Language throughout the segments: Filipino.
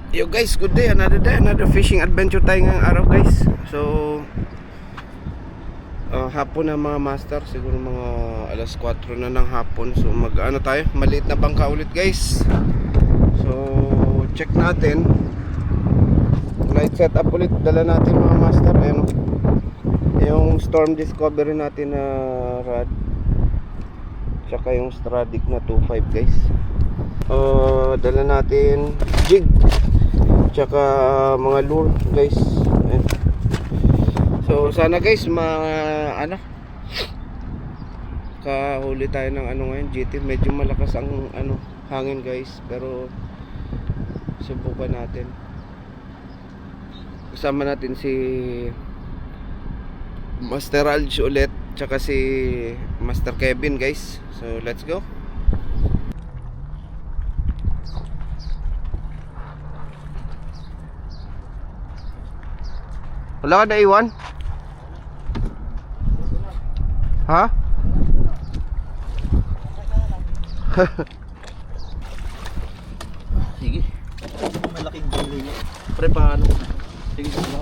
Yo guys, good day, another fishing adventure tayo ngayong araw guys. So hapon na mga master, siguro mga alas 4 na ng hapon. So mag-ano tayo, maliit na bangka ulit guys. So check natin. Light setup ulit dala natin mga master. Ayan, yung Storm Discovery natin na rod, tsaka yung Stradic na 2.5 guys. Dala natin jig, tsaka mga lure guys. Ayan. So sana guys kahuli tayo ng ngayon GT. Medyo malakas ang hangin guys, pero subukan natin. Kasama natin si Master Alj ulit, tsaka si Master Kevin guys. So let's go. Wala ka na iwan? Ha? Sige. Malaking gulay niya. Pre, paano? Sige, sige.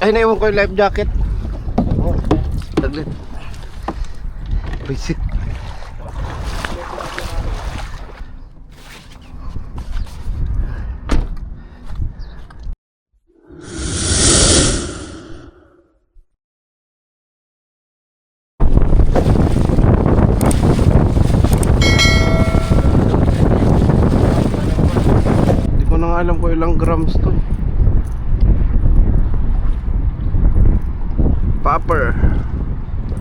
Ay, naiwan ko yung life jacket. Taglit. Visit. Alam ko ilang grams to. Popper,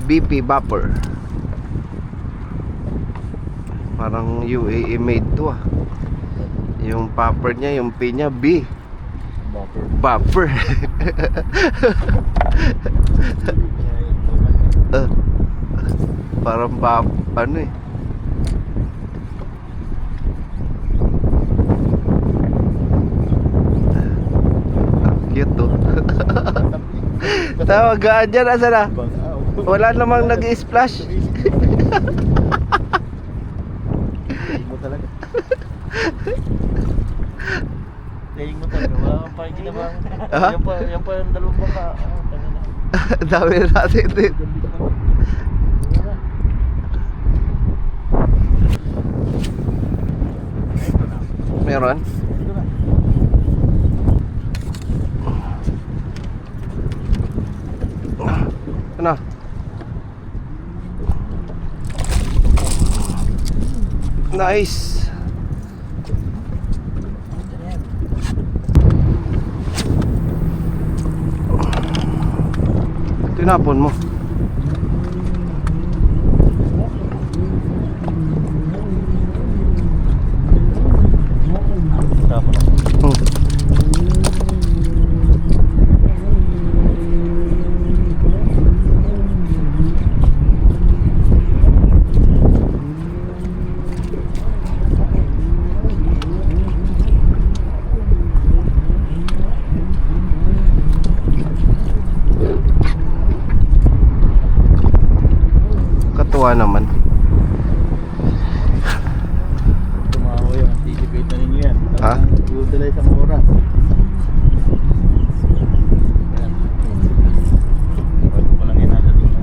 BP Popper. Parang UAE made to ah. Yung popper niya, yung P niya B. Popper. Parang ano eh. Cute to. Tawagaan dyan, asa na? Wala namang nag-i-splash. mo talaga. Laying mo talaga. Wala kang parang ginabang. Yan pa yung dalawang baka. Dami na natin din. Meron? Ano? Nice. Tinapon mo. Naman tumawa yan, anticipate na ninyo yan. Ha? Udalay sa oras. Bago pa lang yan nasa dito.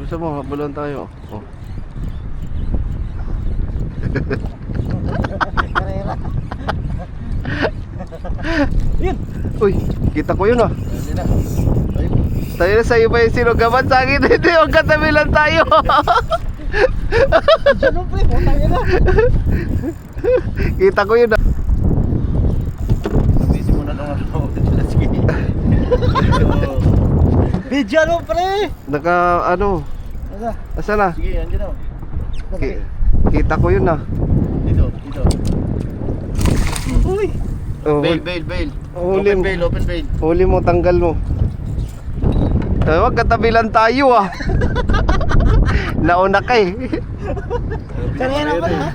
Gusto mo, habulan tayo. Oh. Yun! Uy, kita ko yun ah. Tayo na sa iyo pa yung sinugaban sa akin. Hindi, huwag katabi lang tayo. Diyan mo pre, putang ina. Kita ko yun. Busy mo na lang ako. Sige. Diyan mo pre. Naka ano? Asa? Asa na? Sige, andiyan na. Kita ko yun ah. Dito, dito. Uy. Oh, Bail. huli Open mo. bail, open bail. Huli mo, tanggal mo. Tawag, katabilan tayo ah. Nauna ka eh. Kanina pa ha?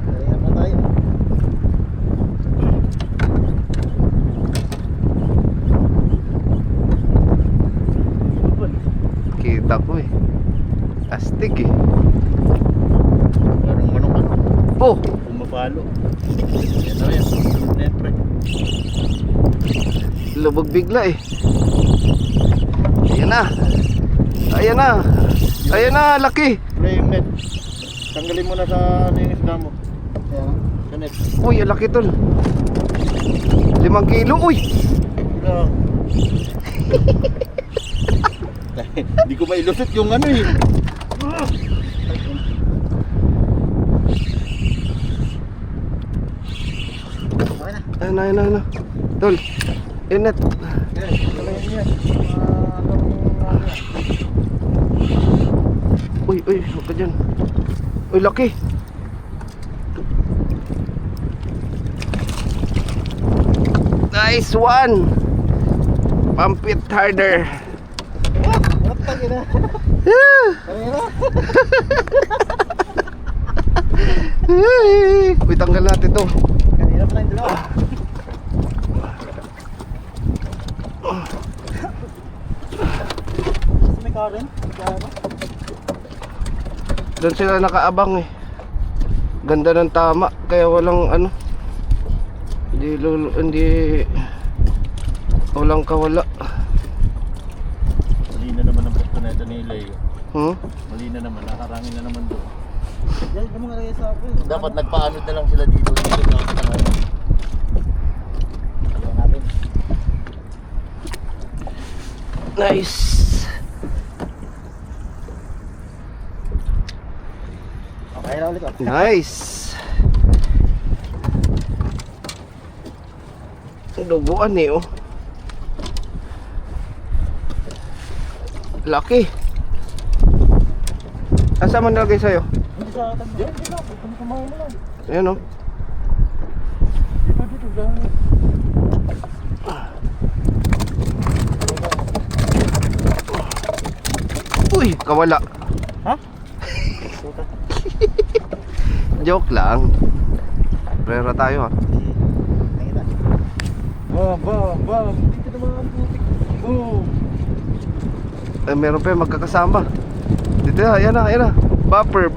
Kanina pa tayo. Kita ko eh. Astig eh. Parang manok ano? Oh! Pumapalo. Yan na yan. Net pre. Lubog bigla eh. Ayan na. Ayan na. Ayan na, laki. Pre yung net. Tanggalin mo na sa ano yung isda mo. Sa net. Uy, ang laki tol. 5 kilo, uy. Lang. Hindi ko mailusot yung ano eh. Ayun na. Tol, init. Uy, huwag ka dyan. Uy, laki. Nice one. Pump it harder. Uy, tanggal natin to. Kanina pa lang dalawa. May Karen? Doon sila nakaabang eh. Ganda ng tama, kaya walang ano. Hindi walang kawala. Mali na naman ang pwesto na ito ni Leo. Mali na naman, nakarangin na naman doon. Yan, yung mga reyes ako. Dapat nagpaanod na lang sila dito. Dito na ako sa natin. Nice. Okay na ulit oh. Nice. Duguan eh oh. Laki. Asa man nalagay sa'yo? Hindi sa atin. Yan, dito. Kung kumain mo lang. Ayan oh. Dito, dyan. Uy, kawala. Ha? Joke lang. Prera tayo ha. Nakita. Bam. Dito naman ang putik. Boom. Eh, meron pa yung magkakasama. Dito na, ayan na. Bumper.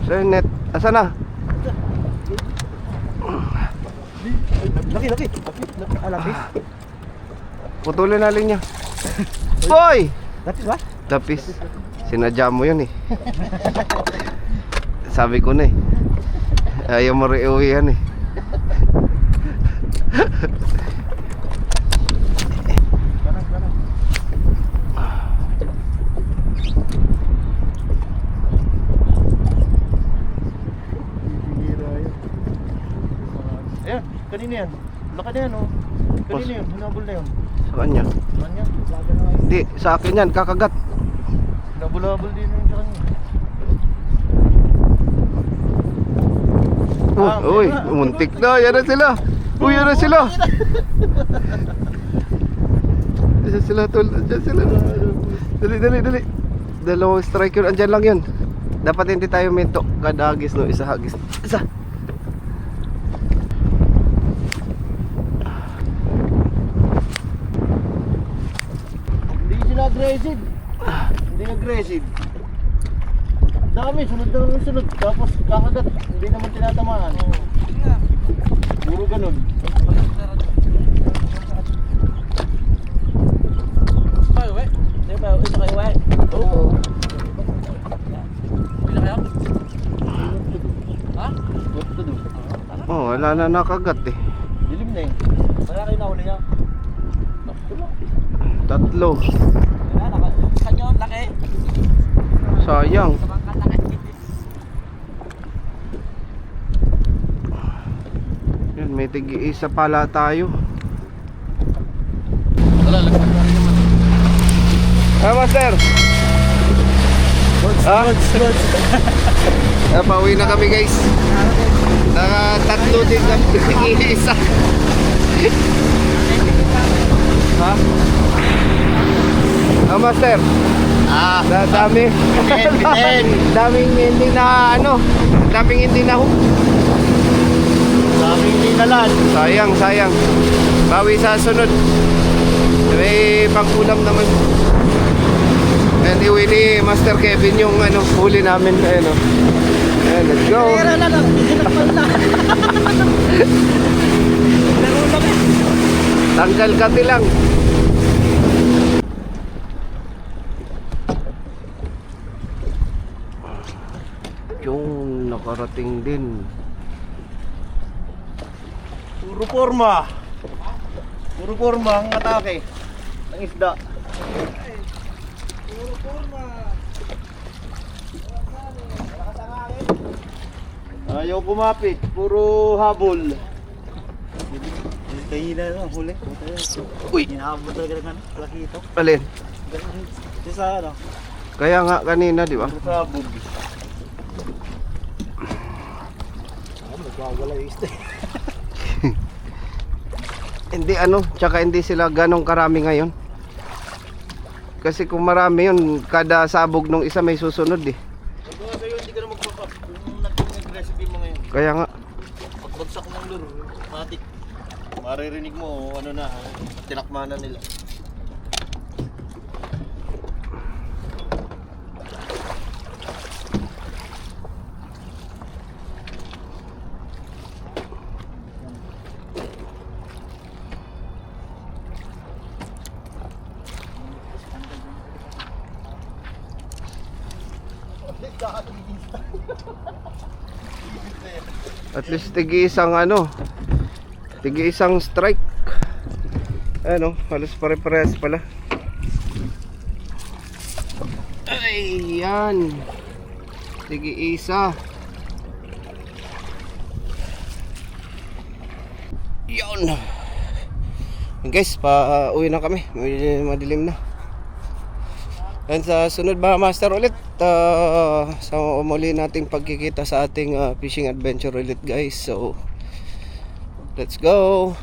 So net, asa na? Laki. Lapis. Putulin na linya. Boy! Lapis ba? Tapis. Sinadya mo yun eh. Sabi ko na eh. Ayaw mo rin uwi yan eh. Ganang. Ayan, kanina yan. Laka na yan oh. Kanina yun, hinabol na yun. Sa kanya? Kanya? Hindi, sa akin yan, kakagat. Hinabol-habol din yun sa kanya. Uy, muntik na, yan na sila. Uy, yan na sila. Diyan sila tol, diyan sila. Dali. Dalawang strike yun, andyan lang yun. Dapat hindi tayo minto. Kada hagis no, isa hagis. Isa. Hindi sila aggressive. Hindi aggressive. Dami, sunod. Tapos kakagat. Hindi naman tinatamaan. Puro ganun. Oo. Wala na nakagat eh. Dilim na eh. Wala kayo nahuli niya. Tatlo. Wala, kanyo, laki. Sayang. Sa bangka, laki. Yun, may tig-isa pala tayo. Wala, lagpan na rin naman. Master. Pauwi na kami guys. Nakatatlo din kami tig-isa. Ha? Master. Dami. Daming hindi na ano. Daming hindi na hook. Daming hindi nalan. Sayang. Bawi sa sunod. May pangkulam naman. And iwi ni Master Kevin yung ano, huli namin. Ayan o. Ayan, let's go. Tanggal kati lang. Yung nakarating din. Puro forma. Puro forma ang atake ng isda. Puro forma. Ayaw kumapit, puro habol. Kaya na huli. Uy, Hinahabol talaga ng laki ito. alin? Ito sa ano? Kaya nga kanina, di ba? Puro habol. Nagwawala yung isda. Hindi ano, tsaka hindi sila ganong karami ngayon. Kasi kung marami yun, kada sabog nung isa may susunod eh. Ito sa'yo, hindi ka na magpapap. Kung nag-recipe mo ngayon, Kaya nga, pagbagsak ng lure, matik. Maririnig mo, ano na, tinakmanan nila. at least tigi-isang ano, tigi-isang strike. Ano, halos pare-parehas pala. Ay, yan. Tigi-isa. Yun. Guys, pa-uwi na kami. Madilim na. And sa sunod ba master ulit sa muli nating pagkikita sa ating fishing adventure ulit guys. So let's go.